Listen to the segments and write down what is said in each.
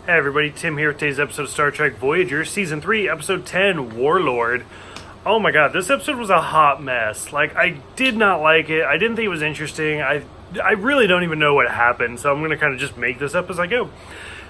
Hey everybody, Tim here with today's episode of Star Trek Voyager, Season 3, Episode 10, Warlord. Oh my god, this episode was a hot mess. I did not like it. I didn't think it was interesting. I really don't even know what happened, so I'm going to kind of just make this up as I go.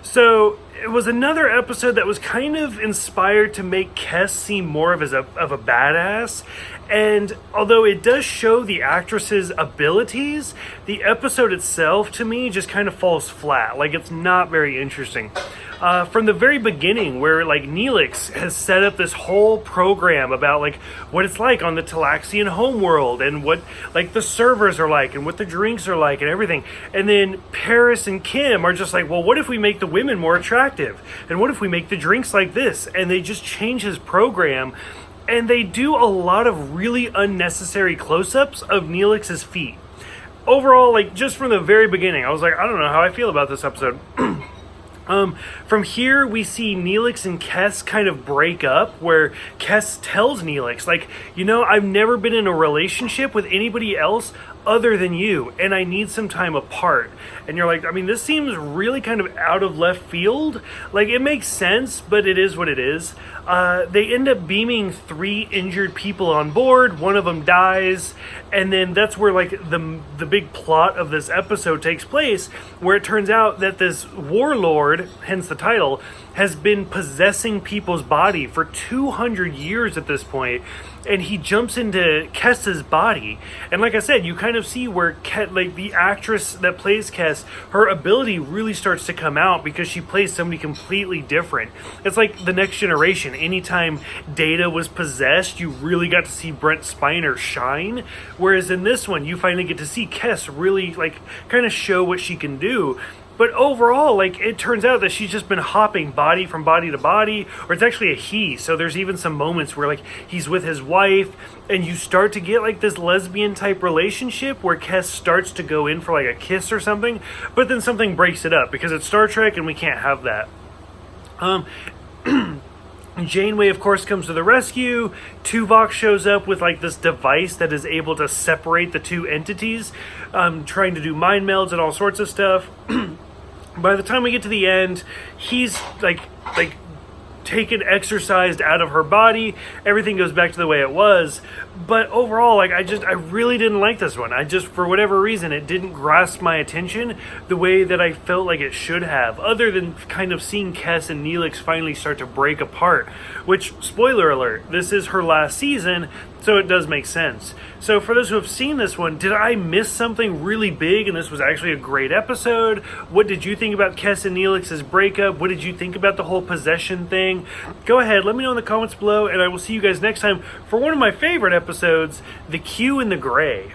So, it was another episode that was kind of inspired to make Kes seem more of a badass. And although it does show the actress's abilities, the episode itself, to me, just kind of falls flat. It's not very interesting. From the very beginning, where Neelix has set up this whole program about what it's like on the Talaxian homeworld and what the servers are like and what the drinks are like and everything. And then Paris and Kim are just well, what if we make the women more attractive? And what if we make the drinks like this? And they just change his program. And they do a lot of really unnecessary close-ups of Neelix's feet. Overall, just from the very beginning, I was I don't know how I feel about this episode. From here, we see Neelix and Kes kind of break up, where Kes tells Neelix, I've never been in a relationship with anybody else other than you, and I need some time apart. And you're this seems really kind of out of left field. It makes sense, but it is what it is. They end up beaming 3 injured people on board. One of them dies, and then that's where the big plot of this episode takes place, where it turns out that this Warlord, hence the title, has been possessing people's body for 200 years at this point, and he jumps into Kes's body. And like I said, you kind of see where the actress that plays Kes, her ability really starts to come out because she plays somebody completely different. It's like The Next Generation. Anytime Data was possessed, you really got to see Brent Spiner shine. Whereas in this one, you finally get to see Kes really kind of show what she can do. But overall, it turns out that she's just been hopping body from body to body, or it's actually a he. So there's even some moments where, he's with his wife, and you start to get, this lesbian-type relationship where Kes starts to go in for, a kiss or something, but then something breaks it up, because it's Star Trek, and we can't have that. Janeway, of course, comes to the rescue. Tuvok shows up with, this device that is able to separate the two entities, trying to do mind melds and all sorts of stuff. By the time we get to the end, he's taken, exorcised out of her body. Everything goes back to the way it was. But overall, I really didn't like this one. For whatever reason, it didn't grasp my attention the way that I felt like it should have, other than kind of seeing Kes and Neelix finally start to break apart, which, spoiler alert, this is her last season, so it does make sense. So for those who have seen this one, did I miss something really big and this was actually a great episode? What did you think about Kes and Neelix's breakup? What did you think about the whole possession thing? Go ahead, let me know in the comments below, and I will see you guys next time for one of my favorite episodes, The Q and the Gray.